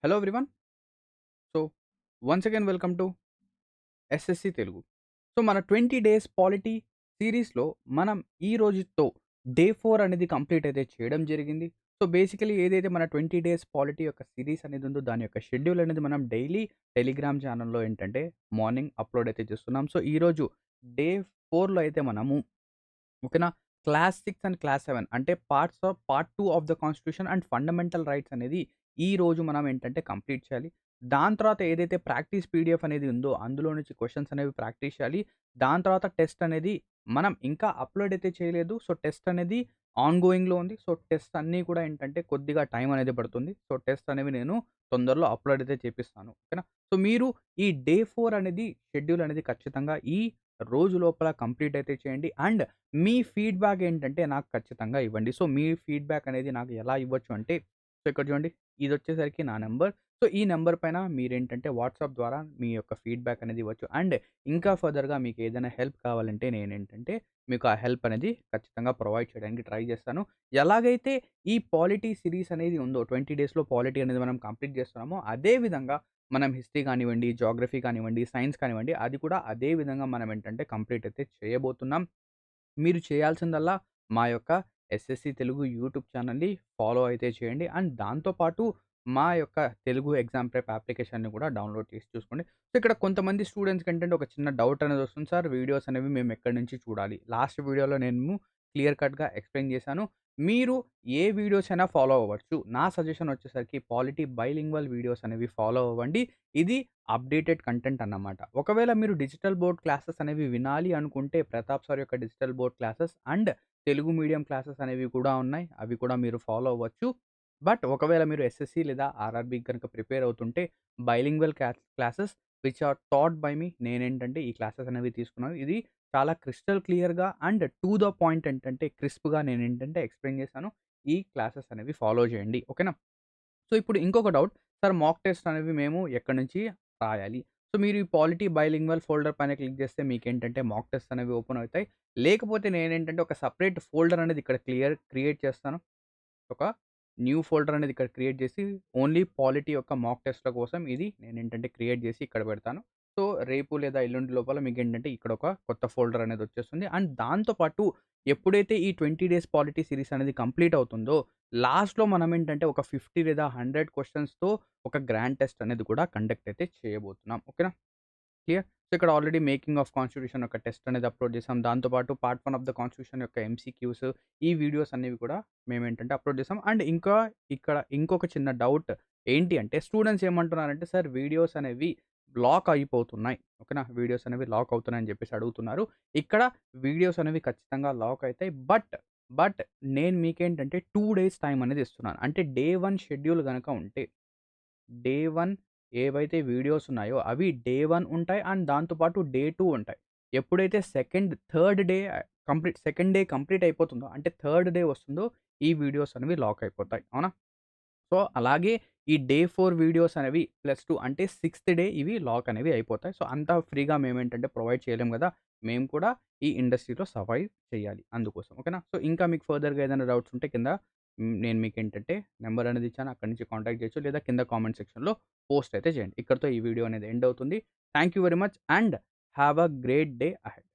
Hello everyone. So once again welcome to SSC Telugu. So మన 20 days polity సిరీస్‌లో మనం ఈ రోజుతో డే 4 అనేది కంప్లీట్ అయితే చేయడం జరిగింది. సో బేసికల్లీ ఏదైతే మన 20 డేస్ పాలిటీ యొక్క సిరీస్ అనేది ఉందో దాని యొక్క షెడ్యూల్ అనేది మనం డైలీ టెలిగ్రామ్ ఛానెల్‌లో ఏంటంటే మార్నింగ్ అప్‌లోడ్ అయితే చేస్తున్నాం. సో ఈరోజు డే 4లో అయితే మనము ఓకేనా. క్లాస్ 6 అండ్ క్లాస్ 7 అంటే part 2 of the constitution and fundamental rights అనేది ఈ రోజు మనం ఏంటంటే కంప్లీట్ చేయాలి. దాని తర్వాత ఏదైతే ప్రాక్టీస్ పీడిఎఫ్ అనేది ఉందో అందులో నుంచి క్వెషన్స్ అనేవి ప్రాక్టీస్ చేయాలి. దాని తర్వాత టెస్ట్ అనేది మనం ఇంకా అప్‌లోడ్ అయితే చేయలేదు. సో, టెస్ట్ అనేది ఆన్‌గోయింగ్‌లో ఉంది. సో, టెస్ట్ అన్నీ కూడా ఏంటంటే కొద్దిగా టైం అనేది పడుతుంది. సో, టెస్ట్ అనేవి నేను తొందరలో అప్‌లోడ్ అయితే చేపిస్తాను. ఓకేనా. సో, మీరు ఈ డే 4 అనేది షెడ్యూల్ అనేది ఖచ్చితంగా ఈ రోజు లోపల కంప్లీట్ అయితే చేయండి. అండ్ మీ ఫీడ్‌బ్యాక్ ఏంటంటే నాకు ఖచ్చితంగా ఇవ్వండి. సో, మీ ఫీడ్‌బ్యాక్ అనేది నాకు ఎలా ఇవ్వచ్చు అంటే, సో, ఇక్కడ చూడండి ఇదొచ్చేసరికి నా నంబర్. సో, ఈ నంబర్ పైన మీరేంటంటే వాట్సాప్ ద్వారా మీ యొక్క ఫీడ్‌బ్యాక్ అనేది ఇవ్వచ్చు. అండ్ ఇంకా ఫర్దర్‌గా మీకు ఏదైనా హెల్ప్ కావాలంటే నేనేంటంటే మీకు ఆ హెల్ప్ అనేది ఖచ్చితంగా ప్రొవైడ్ చేయడానికి ట్రై చేస్తాను. ఎలాగైతే ఈ పాలిటీ సిరీస్ అనేది ఉందో 20 డేస్‌లో పాలిటీ అనేది మనం కంప్లీట్ చేస్తున్నామో అదే విధంగా మనం హిస్టరీ కానివ్వండి, జియోగ్రఫీ కానివ్వండి, సైన్స్ కానివ్వండి అది కూడా అదే విధంగా మనం ఏంటంటే కంప్లీట్ అయితే చేయబోతున్నాం. మీరు చేయాల్సిందల్లా మా యొక్క ఎస్ఎస్సి తెలుగు యూట్యూబ్ ఛానల్‌ని ఫాలో అయితే చేయండి. అండ్ దాంతో పాటు మా యొక్క తెలుగు ఎగ్జామ్ ప్రెప్ అప్లికేషన్‌ని కూడా డౌన్‌లోడ్ చేసి చూసుకోండి. సో, ఇక్కడ కొంతమంది స్టూడెంట్స్‌కి ఏంటంటే ఒక చిన్న డౌట్ అనేది వస్తుంది. సార్ వీడియోస్ అనేవి మేము ఎక్కడి నుంచి చూడాలి? లాస్ట్ వీడియోలో నేను క్లియర్ కట్‌గా ఎక్స్‌ప్లెయిన్ చేశాను. మీరు ఏ వీడియోస్ అయినా ఫాలో అవ్వచ్చు. నా సజెషన్ వచ్చేసరికి పాలిటీ బైలింగ్వల్ వీడియోస్ అనేవి ఫాలో అవ్వండి. ఇది అప్‌డేటెడ్ కంటెంట్ అన్నమాట. ఒకవేళ మీరు డిజిటల్ బోర్డ్ క్లాసెస్ అనేవి వినాలి అనుకుంటే ప్రతాప్ సార్ యొక్క digital board classes and Telugu medium classes అనేవి కూడా ఉన్నాయి. అవి కూడా మీరు ఫాలో అవ్వచ్చు. బట్ ఒకవేళ మీరు ఎస్ఎస్‌సి లేదా ఆర్ఆర్‌బీకి గనుక ప్రిపేర్ అవుతుంటే bilingual classes which are taught by me నేనేంటంటే ఈ క్లాసెస్ అనేవి తీసుకున్నాను. ఇది చాలా క్రిస్టల్ క్లియర్‌గా అండ్ టు ద పాయింట్ ఏంటంటే క్రిస్ప్‌గా నేనేంటంటే ఎక్స్‌ప్లెయిన్ చేశాను. ఈ క్లాసెస్ అనేవి ఫాలో చేయండి. ఓకేనా? సో, ఇప్పుడు ఇంకొక డౌట్. సార్ మాక్ టెస్ట్ అనేవి మేము ఎక్కడి నుంచి రాయాలి? సో, మీరు ఈ పాలిటీ బైలింగ్వల్ ఫోల్డర్ పైన క్లిక్ చేస్తే మీకేంటంటే మాక్ టెస్ట్ అనేవి ఓపెన్ అవుతాయి. లేకపోతే నేనేంటంటే ఒక సెపరేట్ ఫోల్డర్ అనేది ఇక్కడ క్రియేట్ చేస్తాను. ఒక న్యూ ఫోల్డర్ అనేది ఇక్కడ క్రియేట్ చేసి ఓన్లీ పాలిటీ యొక్క మాక్ టెస్ట్‌ల కోసం ఇది నేనేంటంటే క్రియేట్ చేసి ఇక్కడ పెడతాను. సో, రేపు లేదా ఎల్లుండి లోపల మీకేంటంటే ఇక్కడ ఒక కొత్త ఫోల్డర్ అనేది వచ్చేస్తుంది. అండ్ దాంతో పాటు ఎప్పుడైతే ఈ 20 డేస్ పాలిటీ సీరీస్ అనేది కంప్లీట్ అవుతుందో లాస్ట్‌లో మనం ఏంటంటే ఒక 50 లేదా 100 క్వెషన్స్‌తో ఒక గ్రాండ్ టెస్ట్ అనేది కూడా కండక్ట్ అయితే చేయబోతున్నాం. ఓకేనా? క్లియర్. సో, ఇక్కడ ఆల్రెడీ మేకింగ్ ఆఫ్ కాన్స్టిట్యూషన్ యొక్క టెస్ట్ అనేది అప్‌లోడ్ చేసాం. దాంతో పాటు పార్ట్ 1 ఆఫ్ ద కాన్స్టిట్యూషన్ యొక్క ఎంసీక్యూస్ ఈ వీడియోస్ అనేవి కూడా మేమేంటంటే అప్‌లోడ్ చేసాం. అండ్ ఇంకా ఇక్కడ ఇంకొక చిన్న డౌట్ ఏంటి అంటే స్టూడెంట్స్ ఏమంటున్నారంటే సార్ వీడియోస్ అనేవి లాక్ అయిపోతున్నాయి. ఓకేనా? వీడియోస్ అనేవి లాక్ అవుతున్నాయని చెప్పేసి అడుగుతున్నారు. ఇక్కడ వీడియోస్ అనేవి ఖచ్చితంగా లాక్ అయితాయి. బట్ నేను మీకేంటంటే 2 డేస్ టైమ్ అనేది ఇస్తున్నాను. అంటే డే 1 షెడ్యూల్ గనక ఉంటే డే 1 ఏవైతే వీడియోస్ ఉన్నాయో అవి డే 1 ఉంటాయి. అండ్ దాంతో పాటు డే 2 ఉంటాయి. ఎప్పుడైతే third day second day complete అయిపోతుందో అంటే థర్డ్ డే వస్తుందో ఈ వీడియోస్ అనేవి లాక్ అయిపోతాయి. అవునా? సో, అలాగే ఈ డే 4 వీడియోస్ అనేవి +2 అంటే సిక్స్త్ డే ఇవి లాక్ అనేవి అయిపోతాయి. సో, అంతా ఫ్రీగా మేమేంటంటే ప్రొవైడ్ చేయలేం గదా! మేము కూడా ఈ ఇండస్ట్రీలో సర్వైవ్ చేయాలి అందుకోసం. ఓకేనా? సో, ఇంకా మీకు ఫర్దర్‌గా ఏదైనా డౌట్స్ ఉంటే కింద నేను మీకేంటంటే నంబర్ అనేది ఇచ్చాను. అక్కడి నుంచి కాంటాక్ట్ చేయొచ్చు. లేదా కింద కామెంట్ సెక్షన్‌లో పోస్ట్ అయితే చేయండి. ఇక్కడితో ఈ వీడియో అనేది ఎండ్ అవుతుంది. Thank you very much and have a great day ahead.